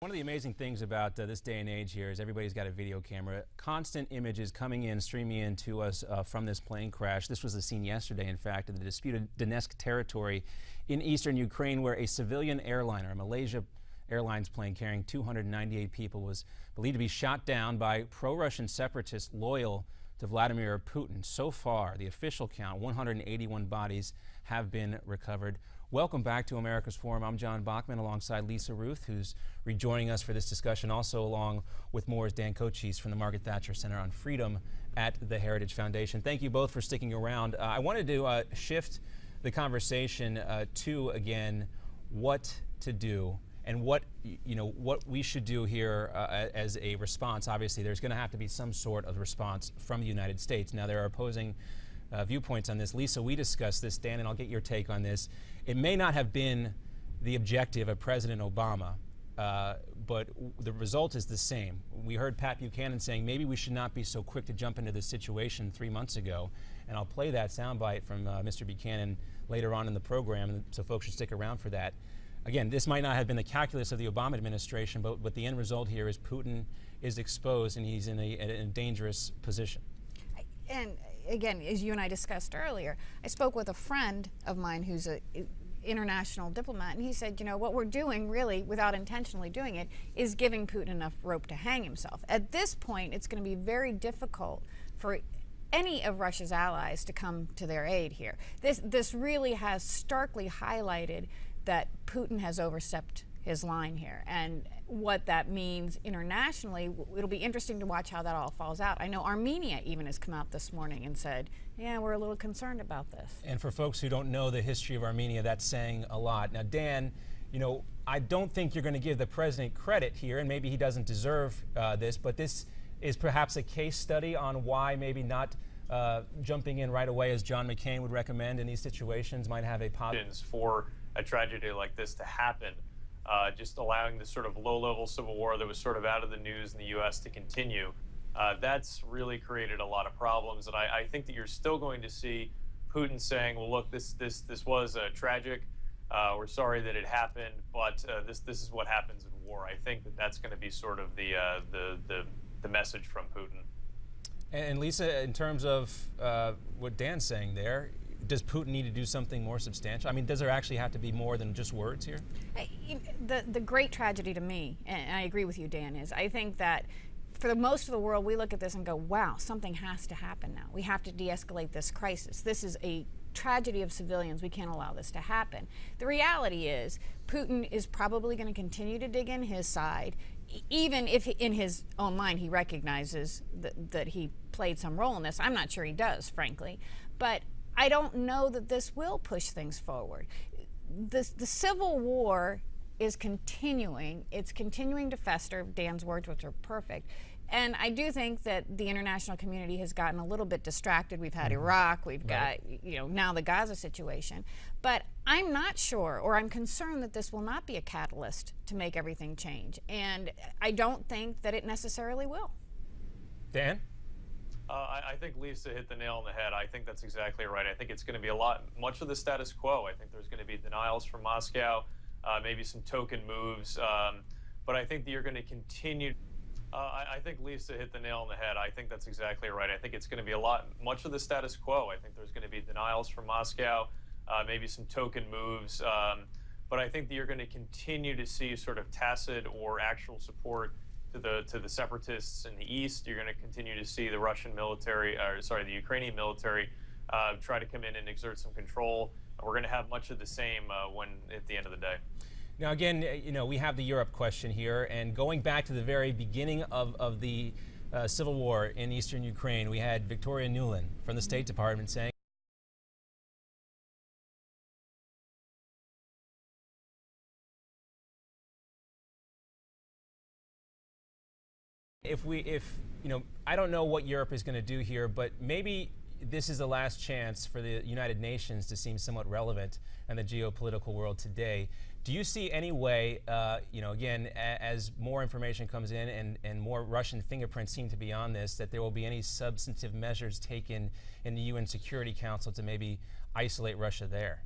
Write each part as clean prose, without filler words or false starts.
One of the amazing things about this day and age here is everybody's got a video camera. Constant images coming in, streaming in to us from this plane crash. This was the scene yesterday, in fact, in the disputed Donetsk territory in eastern Ukraine, where a civilian airliner, a Malaysia Airlines plane carrying 298 people, was believed to be shot down by pro-Russian separatists loyal to Vladimir Putin. So far, the official count, 181 bodies have been recovered. Welcome back to America's Forum. I'm John Bachman alongside Lisa Ruth, who's rejoining us for this discussion. Also along with more is Dan Kochis from the Margaret Thatcher Center on Freedom at the Heritage Foundation. Thank you both for sticking around. I wanted to shift the conversation to, again, what to do and what we should do here as a response. Obviously, there's going to have to be some sort of response from the United States. Now, there are opposing viewpoints on this. Lisa, we discussed this. Dan, and I'll get your take on this. It may not have been the objective of President Obama, but the result is the same. We heard Pat Buchanan saying maybe we should not be so quick to jump into this situation 3 months ago. And I'll play that soundbite from Mr. Buchanan later on in the program, so folks should stick around for that. Again, this might not have been the calculus of the Obama administration, but the end result here is Putin is exposed and he's in a dangerous position. And again, as you and I discussed earlier, I spoke with a friend of mine who's an international diplomat, and he said, you know, what we're doing really, without intentionally doing it, is giving Putin enough rope to hang himself. At this point, it's going to be very difficult for any of Russia's allies to come to their aid here. This really has starkly highlighted that Putin has overstepped his line here, and what that means internationally. It'll be interesting to watch how that all falls out. I know Armenia even has come out this morning and said, yeah, we're a little concerned about this. And for folks who don't know the history of Armenia, that's saying a lot. Now, Dan, you know, I don't think you're going to give the president credit here, and maybe he doesn't deserve this, but this is perhaps a case study on why maybe not jumping in right away, as John McCain would recommend in these situations, might have a positive for a tragedy like this to happen. Just allowing the sort of low-level civil war that was sort of out of the news in the U.S. to continue, that's really created a lot of problems. And I think that you're still going to see Putin saying, well, look, this was tragic. We're sorry that it happened, but this is what happens in war. I think that that's going to be sort of the message from Putin. And Lisa, in terms of what Dan's saying there, does Putin need to do something more substantial? I mean, does there actually have to be more than just words here? The great tragedy to me, and I agree with you, Dan, is I think that for the most of the world, we look at this and go, wow, something has to happen now. We have to de-escalate this crisis. This is a tragedy of civilians. We can't allow this to happen. The reality is Putin is probably going to continue to dig in his side, even if in his own mind he recognizes that he played some role in this. I'm not sure he does, frankly. But I don't know that this will push things forward. The civil war is continuing. It's continuing to fester, Dan's words, which are perfect. And I do think that the international community has gotten a little bit distracted. We've had Iraq, we've got, you know, now the Gaza situation. But I'm not sure, or I'm concerned that this will not be a catalyst to make everything change. And I don't think that it necessarily will. Dan? I think Lisa hit the nail on the head. I think that's exactly right. I think it's going to be much of the status quo. I think there's going to be denials from Moscow, maybe some token moves, but I think that you're going to continue. I think Lisa hit the nail on the head. I think that's exactly right. I think it's going to be much of the status quo. I think there's going to be denials from Moscow, maybe some token moves, but I think that you're going to continue to see sort of tacit or actual support to the separatists in the east. You're going to continue to see the Russian military, the Ukrainian military, try to come in and exert some control. We're going to have much of the same at the end of the day. Now, again, you know, we have the Europe question here, and going back to the very beginning of the civil war in eastern Ukraine, we had Victoria Nuland from the State Department saying, if you know, I don't know what Europe is going to do here, but maybe this is the last chance for the United Nations to seem somewhat relevant in the geopolitical world today. Do you see any way, you know, again, as more information comes in and more Russian fingerprints seem to be on this, that there will be any substantive measures taken in the UN Security Council to maybe isolate Russia there?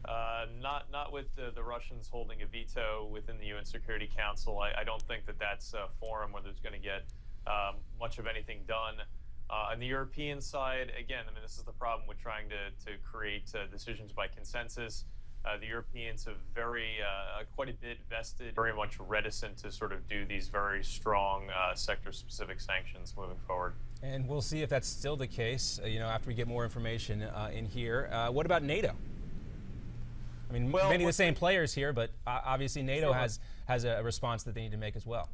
Not with the Russians holding a veto within the UN Security Council. I don't think that that's a forum where there's going to get much of anything done. On the European side, again, I mean, this is the problem with trying to create decisions by consensus. The Europeans have quite a bit vested, very much reticent to sort of do these very strong sector-specific sanctions moving forward. And we'll see if that's still the case, after we get more information in here. What about NATO? I mean, many of the same players here, but obviously NATO has a response that they need to make as well.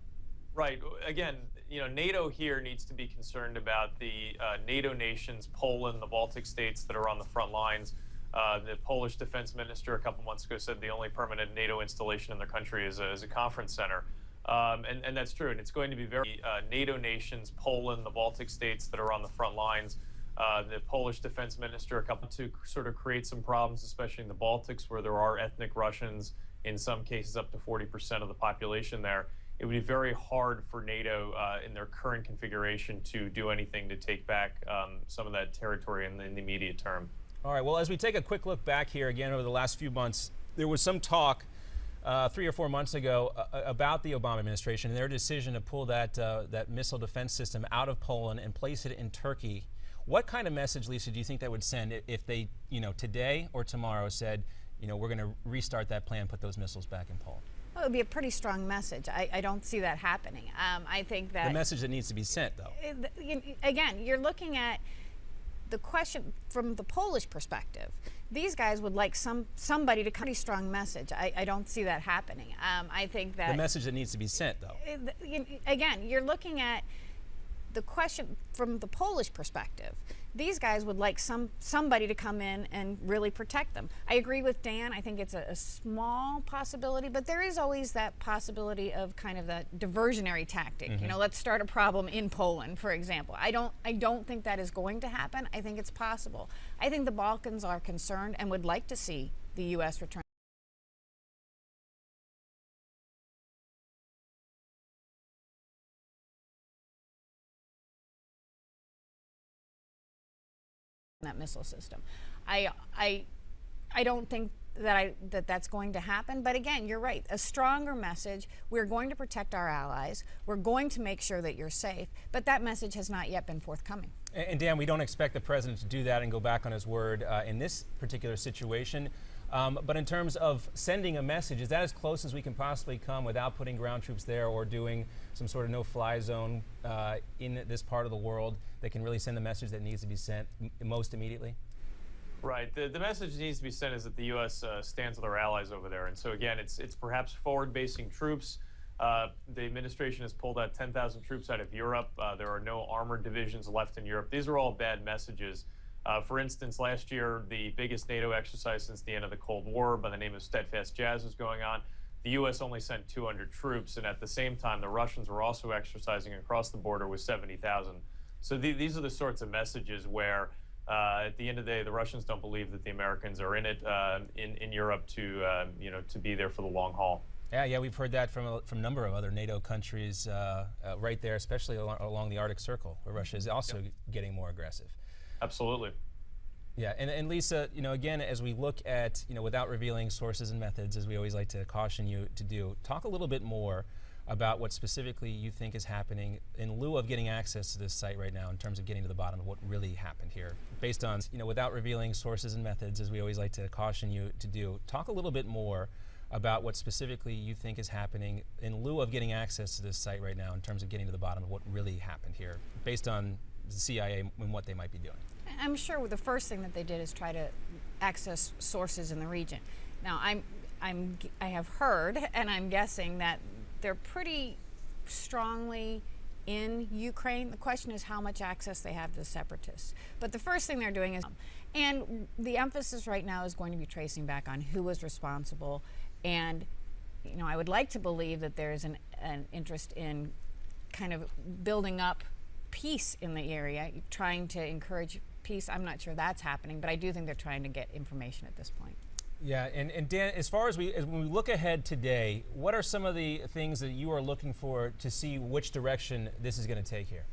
Right. Again, NATO here needs to be concerned about the NATO nations, Poland, the Baltic states that are on the front lines. The Polish defense minister a couple months ago said the only permanent NATO installation in their country is a conference center. And that's true. And it's going to be very NATO nations, Poland, the Baltic states that are on the front lines. The Polish defense minister to sort of create some problems, especially in the Baltics, where there are ethnic Russians, in some cases up to 40% of the population there. It would be very hard for NATO in their current configuration to do anything to take back some of that territory in the immediate term. All right, well, as we take a quick look back here again over the last few months, there was some talk 3 or 4 months ago about the Obama administration and their decision to pull that missile defense system out of Poland and place it in Turkey. What kind of message, Lisa, do you think that would send if they, today or tomorrow said, we're going to restart that plan, put those missiles back in Poland? Well, it would be a pretty strong message. I don't see that happening. I think that the message that needs to be sent, though. Again, you're looking at the question from the Polish perspective. These guys would like somebody to come. Pretty strong message. I don't see that happening. I think that the message that needs to be sent, though. Again, you're looking at the question from the Polish perspective. These guys would like somebody to come in and really protect them. I agree with Dan. I think it's a small possibility, but there is always that possibility of kind of that diversionary tactic. Mm-hmm. Let's start a problem in Poland, for example. I don't think that is going to happen. I think it's possible. I think the Balkans are concerned and would like to see the U.S. return that missile system. I don't think that's going to happen, but again, you're right. A stronger message. We're going to protect our allies. We're going to make sure that you're safe, but that message has not yet been forthcoming. And Dan, we don't expect the president to do that and go back on his word in this particular situation. But in terms of sending a message, is that as close as we can possibly come without putting ground troops there or doing some sort of no-fly zone in this part of the world that can really send the message that needs to be sent most immediately? Right. The message that needs to be sent is that the U.S. Stands with our allies over there. And so, again, it's perhaps forward-basing troops. The administration has pulled out 10,000 troops out of Europe. There are no armored divisions left in Europe. These are all bad messages. For instance, last year, the biggest NATO exercise since the end of the Cold War by the name of Steadfast Jazz was going on. The U.S. only sent 200 troops, and at the same time, the Russians were also exercising across the border with 70,000. So these are the sorts of messages where, at the end of the day, the Russians don't believe that the Americans are in it in Europe to be there for the long haul. Yeah, we've heard that from a number of other NATO countries right there, especially along the Arctic Circle, where Russia is also getting more aggressive. Absolutely. Yeah, and Lisa, again, as we look at, without revealing sources and methods, as we always like to caution you to do, talk a little bit more about what specifically you think is happening in lieu of getting access to this site right now in terms of getting to the bottom of what really happened here. Based on, without revealing sources and methods, as we always like to caution you to do, talk a little bit more about what specifically you think is happening in lieu of getting access to this site right now in terms of getting to the bottom of what really happened here, based on the CIA and what they might be doing. I'm sure the first thing that they did is try to access sources in the region. Now, I have heard, and I'm guessing that they're pretty strongly in Ukraine. The question is how much access they have to the separatists. But the first thing they're doing is, and the emphasis right now is going to be tracing back on who was responsible. And, I would like to believe that there's an interest in kind of building up peace in the area, trying to encourage peace. I'm not sure that's happening, but I do think they're trying to get information at this point. Yeah, and Dan, as when we look ahead today, what are some of the things that you are looking for to see which direction this is going to take here?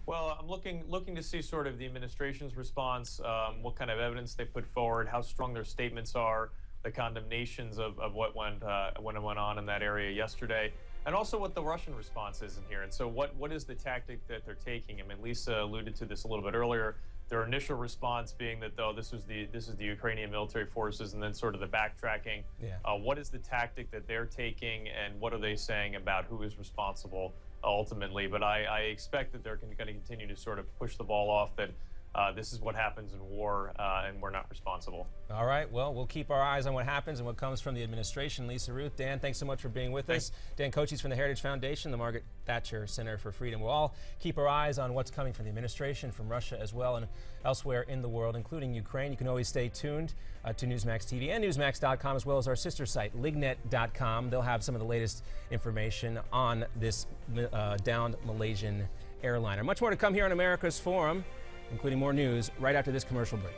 Well, I'm looking to see sort of the administration's response, what kind of evidence they put forward, how strong their statements are, the condemnations of what went on in that area yesterday, and also what the Russian response is in here. And so what is the tactic that they're taking? I mean, Lisa alluded to this a little bit earlier. Their initial response being that, though, this is the Ukrainian military forces, and then sort of the backtracking. Yeah. What is the tactic that they're taking, and what are they saying about who is responsible ultimately? But I expect that they're going to continue to sort of push the ball off that this is what happens in war, and we're not responsible. All right, well, we'll keep our eyes on what happens and what comes from the administration. Lisa Ruth, Dan, thanks so much for being with us. Dan Kochis from the Heritage Foundation, the Margaret Thatcher Center for Freedom. We'll all keep our eyes on what's coming from the administration, from Russia as well, and elsewhere in the world, including Ukraine. You can always stay tuned to Newsmax TV and Newsmax.com, as well as our sister site, LIGNET.com. They'll have some of the latest information on this downed Malaysian airliner. Much more to come here on America's Forum, including more news right after this commercial break.